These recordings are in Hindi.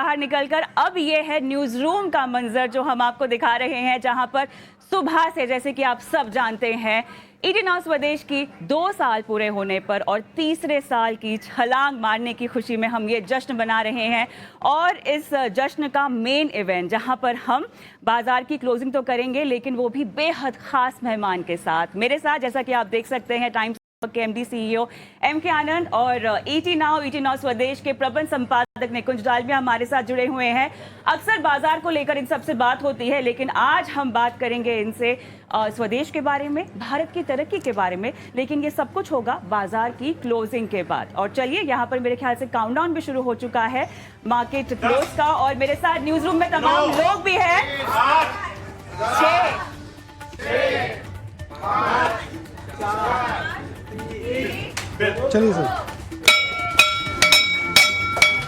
बाहर निकलकर अब ये है न्यूज रूम का मंजर जो हम आपको दिखा रहे हैं, जहां पर सुबह से, जैसे कि आप सब जानते हैं, 89 स्वदेश की 2 साल पूरे होने पर और तीसरे साल की छलांग मारने की खुशी में हम ये जश्न मना रहे हैं। और इस जश्न का मेन इवेंट, जहां पर हम बाजार की क्लोजिंग तो करेंगे, लेकिन वो भी बेहद खास मेहमान के साथ। मेरे साथ, जैसा कि आप देख सकते हैं, टाइम्स के एमडी सीईओ एम के आनंद और ईटी नाउ स्वदेश के प्रबंध संपादक निकुंज डालमिया हमारे साथ जुड़े हुए हैं। अक्सर बाजार को लेकर इन सबसे बात होती है, लेकिन आज हम बात करेंगे इनसे स्वदेश के बारे में, भारत की तरक्की के बारे में, लेकिन ये सब कुछ होगा बाजार की क्लोजिंग के बाद। और चलिए, यहाँ पर मेरे ख्याल से काउंटडाउन भी शुरू हो चुका है मार्केट क्लोज का, और मेरे साथ न्यूज रूम में तमाम लोग भी हैं। 6 चलिए सर।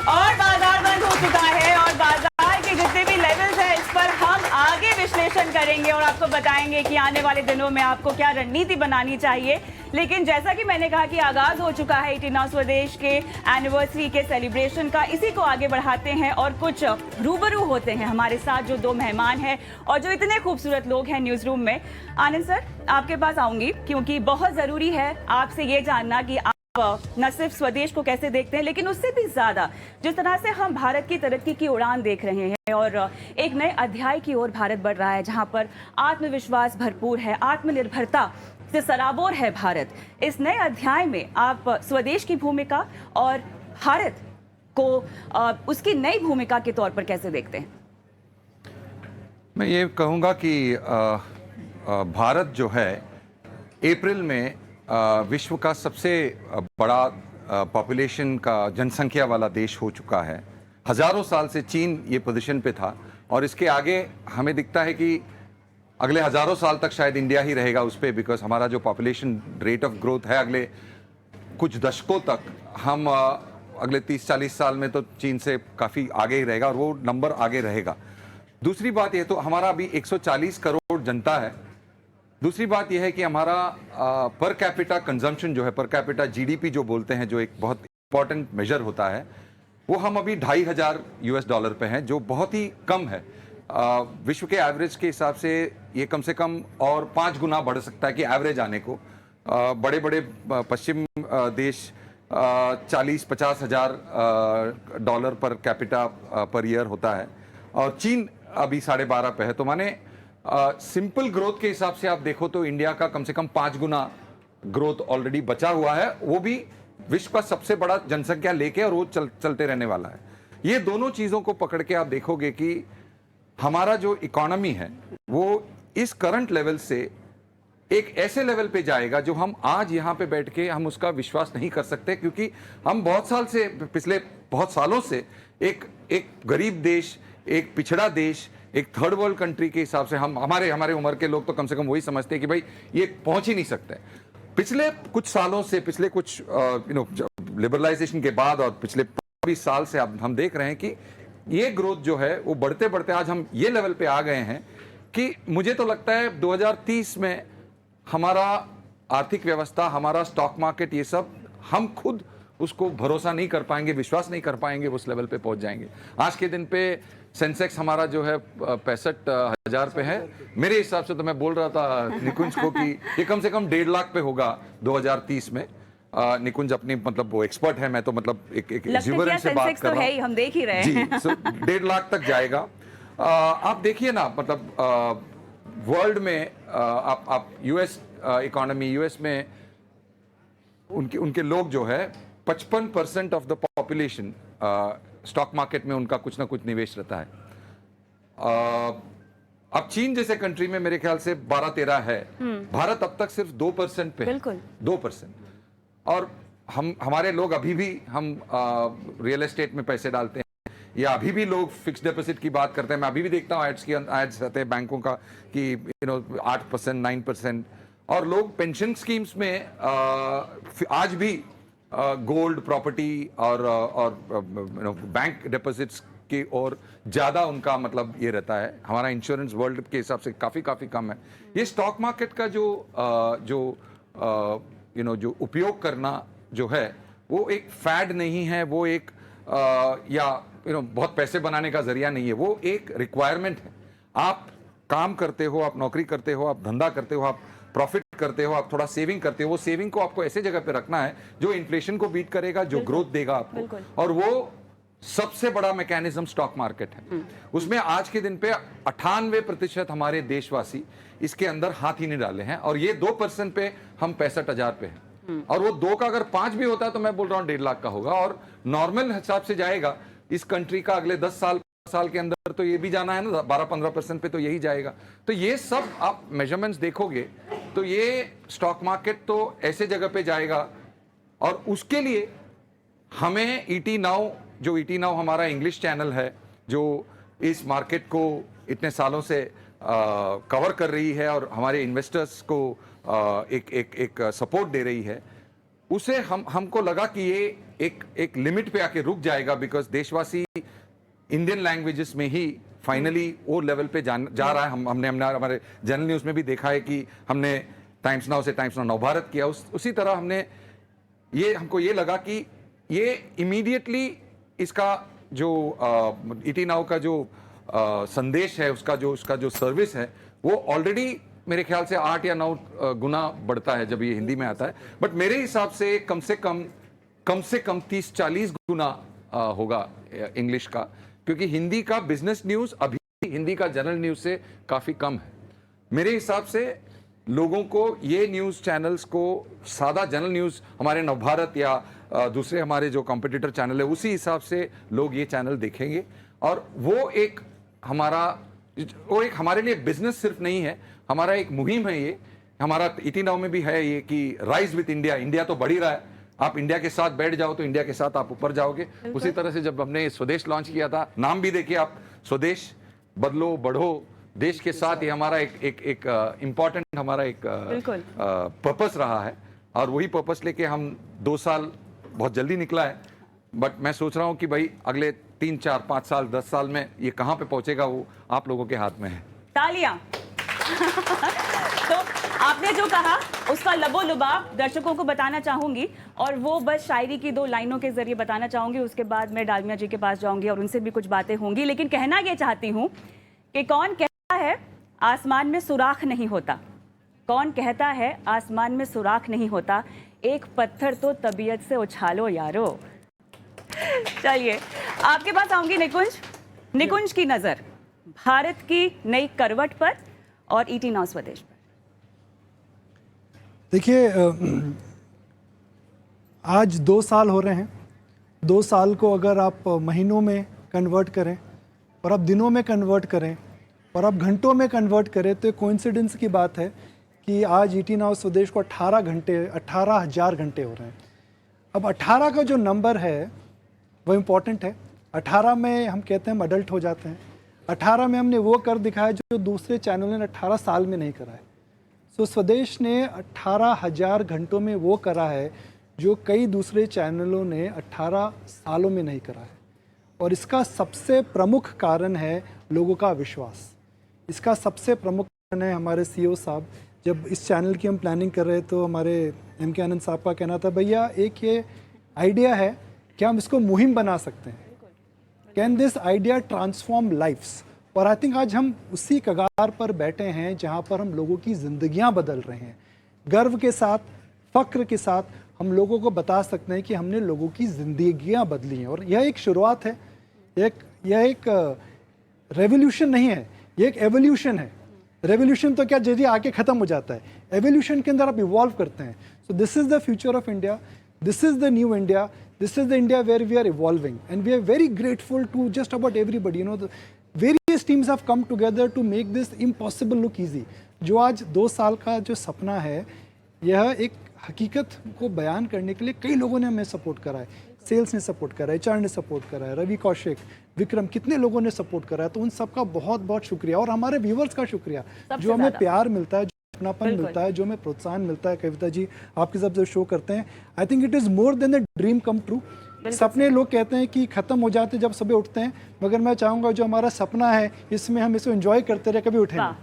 और बाजार बंद हो चुका है, और बाजार के जितने भी लेवल्स हैं, इस पर हम आगे विश्लेषण करेंगे और आपको बताएंगे कि आने वाले दिनों में आपको क्या रणनीति बनानी चाहिए। लेकिन जैसा कि मैंने कहा कि आगाज हो चुका है 89 स्वदेश के एनिवर्सरी के सेलिब्रेशन का, इसी को आगे बढ़ाते हैं और कुछ रूबरू होते हैं हमारे साथ जो 2 मेहमान हैं और जो इतने खूबसूरत लोग हैं न्यूज रूम में। आनंद सर, आपके पास आऊंगी क्योंकि बहुत जरूरी है आपसे ये जानना कि न सिर्फ स्वदेश को कैसे देखते हैं, लेकिन उससे भी ज्यादा जिस तरह से हम भारत की तरक्की की उड़ान देख रहे हैं और एक नए अध्याय की ओर भारत बढ़ रहा है, जहां पर आत्मविश्वास भरपूर है, आत्मनिर्भरता से सराबोर है भारत। इस नए अध्याय में आप स्वदेश की भूमिका और भारत को उसकी नई भूमिका के तौर पर कैसे देखते हैं? मैं ये कहूँगा कि भारत जो है अप्रैल में विश्व का सबसे बड़ा पॉपुलेशन का जनसंख्या वाला देश हो चुका है। हजारों साल से चीन ये पोजीशन पे था और इसके आगे हमें दिखता है कि अगले हजारों साल तक शायद इंडिया ही रहेगा उस पर, बिकॉज हमारा जो पॉपुलेशन रेट ऑफ ग्रोथ है अगले कुछ दशकों तक, हम अगले 30-40 साल में तो चीन से काफ़ी आगे ही रहेगा और वो नंबर आगे रहेगा। दूसरी बात ये, तो हमारा अभी 140 करोड़ जनता है। दूसरी बात यह है कि हमारा पर कैपिटा कंजम्पशन जो है, पर कैपिटा जीडीपी जो बोलते हैं, जो एक बहुत इंपॉर्टेंट मेजर होता है, वो हम अभी $2,500 पे हैं, जो बहुत ही कम है। विश्व के एवरेज के हिसाब से ये कम से कम और 5 गुना बढ़ सकता है कि एवरेज आने को। बड़े बड़े पश्चिम देश 40-50 हज़ार dollar per capita per year होता है और चीन अभी 12.5 पे है। तो माने सिंपल ग्रोथ के हिसाब से आप देखो तो इंडिया का कम से कम 5 गुना ग्रोथ ऑलरेडी बचा हुआ है, वो भी विश्व का सबसे बड़ा जनसंख्या लेके, और वो चलते रहने वाला है। ये दोनों चीजों को पकड़ के आप देखोगे कि हमारा जो इकोनॉमी है वो इस करंट लेवल से एक ऐसे लेवल पे जाएगा जो हम आज यहाँ पे बैठ के हम उसका विश्वास नहीं कर सकते, क्योंकि हम बहुत साल से, पिछले बहुत सालों से एक गरीब देश, एक पिछड़ा देश, एक थर्ड वर्ल्ड कंट्री के हिसाब से हमारे उम्र के लोग तो कम से कम वही समझते हैं कि भाई ये पहुंच ही नहीं सकते। पिछले कुछ सालों से, पिछले कुछ लिबरलाइजेशन के बाद और पिछले 20 साल से अब हम देख रहे हैं कि ये ग्रोथ जो है वो बढ़ते बढ़ते आज हम ये लेवल पे आ गए हैं कि मुझे तो लगता है 2030 में हमारा आर्थिक व्यवस्था, हमारा स्टॉक मार्केट, ये सब हम खुद उसको भरोसा नहीं कर पाएंगे, विश्वास नहीं कर पाएंगे, उस लेवल पे पहुंच जाएंगे। आज के दिन पे सेंसेक्स हमारा जो है 65,000 पे है। मेरे हिसाब से तो मैं बोल रहा था निकुंज को कि ये कम से कम 1.5 लाख पे होगा 2030 में। निकुंज अपनी मतलब वो एक्सपर्ट है, मैं तो मतलब एक एक्सुबरेंस से बात कर रहा हूं। हम देख ही रहे हैं जी, 1.5 लाख तक जाएगा। आप देखिए ना, मतलब वर्ल्ड में आप यूएस इकोनॉमी, यूएस में उनके लोग जो है 55% of the population stock market में उनका कुछ ना कुछ निवेश रहता है। अब चीन जैसे कंट्री में मेरे ख्याल से 12-13 है। भारत अब तक सिर्फ 2% पे है। बिल्कुल 2%। और हमारे लोग अभी भी हम रियल एस्टेट में पैसे डालते हैं, या अभी भी लोग फिक्स डिपॉजिट की बात करते हैं। मैं अभी भी देखता हूँ एड्स आते हैं बैंकों का कि 8%, 9%। और लोग पेंशन स्कीम्स में आज भी गोल्ड, प्रॉपर्टी और बैंक डिपॉजिट्स की ओर ज्यादा उनका मतलब ये रहता है। हमारा इंश्योरेंस वर्ल्ड के हिसाब से काफी कम है। ये स्टॉक मार्केट का जो उपयोग करना जो है वो एक फैड नहीं है, वो एक या बहुत पैसे बनाने का जरिया नहीं है, वो एक रिक्वायरमेंट है। आप काम करते हो, आप नौकरी करते हो, आप धंधा करते हो, आप प्रॉफिट करते हो, आप थोड़ा सेविंग करते हो, वो सेविंग को आपको ऐसे जगह पे रखना है जो इन्फ्लेशन को बीट करेगा, जो ग्रोथ देगा आपको, और वो सबसे बड़ा मैकेनिज्म स्टॉक मार्केट है। उसमें आज के दिन पे 98% हमारे देशवासी इसके अंदर हाथ ही नहीं डाले हैं, और ये 2% पे हम 65,000 पे हैं, और वो 2 का अगर 5 भी होता है तो मैं बोल रहा हूँ 1.5 लाख का होगा, और नॉर्मल हिसाब से जाएगा इस कंट्री का अगले 10 साल के अंदर तो ये भी जाना है ना, 12-15% पे तो यही जाएगा। तो ये सब आप मेजरमेंट्स देखोगे तो ये स्टॉक मार्केट तो ऐसे जगह पे जाएगा, और उसके लिए हमें ईटी नाउ, जो ईटी नाउ हमारा इंग्लिश चैनल है, जो इस मार्केट को इतने सालों से कवर कर रही है और हमारे इन्वेस्टर्स को एक सपोर्ट दे रही है, उसे हमको लगा कि ये एक लिमिट पे आके रुक जाएगा, बिकॉज देशवासी इंडियन लैंग्वेजेस में ही फाइनली वो लेवल पे जा रहा है। हमने हमारे जनरल न्यूज़ में भी देखा है कि हमने टाइम्स नाउ से टाइम्स नाउ नवभारत किया, उसी तरह हमको ये लगा कि ये इमीडिएटली इसका जो ईटी नाउ का जो संदेश है, उसका जो सर्विस है, वो ऑलरेडी मेरे ख्याल से 8 या 9 गुना बढ़ता है जब ये हिंदी में आता है। बट मेरे हिसाब से कम से कम 30-40 गुना होगा इंग्लिश का, क्योंकि हिंदी का बिजनेस न्यूज़ अभी हिंदी का जनरल न्यूज़ से काफ़ी कम है। मेरे हिसाब से लोगों को ये न्यूज़ चैनल्स को, सादा जनरल न्यूज़ हमारे नवभारत या दूसरे हमारे जो कॉम्पिटिटर चैनल है, उसी हिसाब से लोग ये चैनल देखेंगे, और वो एक हमारे लिए बिजनेस सिर्फ नहीं है, हमारा एक मुहिम है। ये हमारा ईटी नाउ में भी है ये कि राइज विथ इंडिया, इंडिया तो बढ़ ही रहा है, आप इंडिया के साथ बैठ जाओ तो इंडिया के साथ आप ऊपर जाओगे। उसी तरह से जब हमने स्वदेश लॉन्च किया था, नाम भी देखिए आप, स्वदेश बदलो बढ़ो देश के साथ, ये हमारा एक इम्पॉर्टेंट हमारा एक पर्पस रहा है, और वही पर्पस लेके हम 2 साल बहुत जल्दी निकला है। बट मैं सोच रहा हूँ कि भाई अगले 3, 4, 5 साल, 10 साल में ये कहाँ पे पहुंचेगा, वो आप लोगों के हाथ में है। तालियां। तो आपने जो कहा उसका लबोलुबाब दर्शकों को बताना चाहूंगी, और वो बस शायरी की 2 लाइनों के जरिए बताना चाहूंगी। उसके बाद मैं डालमिया जी के पास जाऊंगी और उनसे भी कुछ बातें होंगी, लेकिन कहना ये चाहती हूँ कि कौन कहता है आसमान में सुराख नहीं होता, कौन कहता है आसमान में सुराख नहीं होता, एक पत्थर तो तबीयत से उछालो यारो। चलिए आपके पास आऊंगी निकुंज की नजर भारत की नई करवट पर और ईटी नाउ स्वदेश पर। देखिए, आज 2 साल हो रहे हैं। 2 साल को अगर आप महीनों में कन्वर्ट करें, और आप दिनों में कन्वर्ट करें, और आप घंटों में कन्वर्ट करें, तो कोइंसिडेंस की बात है कि आज ईटी नाउ स्वदेश को 18,000 घंटे हो रहे हैं। अब 18 का जो नंबर है वो इम्पॉर्टेंट है। 18 में हम कहते हैं हम अडल्ट हो जाते हैं। 18 में हमने वो कर दिखाया जो दूसरे चैनलों ने 18 साल में नहीं करा है। सो स्वदेश ने 18,000 घंटों में वो करा है जो कई दूसरे चैनलों ने 18 सालों में नहीं करा है, और इसका सबसे प्रमुख कारण है लोगों का विश्वास। इसका सबसे प्रमुख कारण है हमारे सीईओ साहब। जब इस चैनल की हम प्लानिंग कर रहे तो हमारे एम के आनंद साहब का कहना था, भैया एक ये आइडिया है कि हम इसको मुहिम बना सकते हैं, can this idea transform lifes. और आई थिंक आज हम उसी कगार पर बैठे हैं जहां पर हम लोगों की ज़िंदगियां बदल रहे हैं। गर्व के साथ, फ़ख्र के साथ हम लोगों को बता सकते हैं कि हमने लोगों की ज़िंदगियां बदली हैं, और यह एक शुरुआत है। यह एक रेवोल्यूशन नहीं है, ये एक एवोल्यूशन है। रेवोल्यूशन तो क्या जल्दी आके ख़त्म हो जाता है, एवोल्यूशन के अंदर आप इवॉल्व करते हैं। So this is the future of India, this is the new India, this is the India where we are evolving, and we are very grateful to just about everybody. You know, the various teams have come together to make this impossible look easy. जो आज 2 साल का जो सपना है, यह एक हकीकत को बयान करने के लिए कई लोगों ने हमें सपोर्ट करा है। सेल्स ने सपोर्ट करा है, एचआर ने सपोर्ट करा है, रवि कौशिक, विक्रम, कितने लोगों ने सपोर्ट करा है। तो उन सबका बहुत बहुत शुक्रिया, और हमारे व्यूवर्स का शुक्रिया जो हमें प्यार मिलता है, अपनापन मिलता है, जो हमें प्रोत्साहन मिलता है। कविता जी, आपके साथ जो शो करते हैं, I think it is more than the dream come true. सपने लोग कहते हैं कि ख़त्म हो जाते जब सुबह उठते हैं, मगर मैं चाहूँगा जो हमारा सपना है इसमें हम इसको एंजॉय करते रहे, कभी उठे नहीं।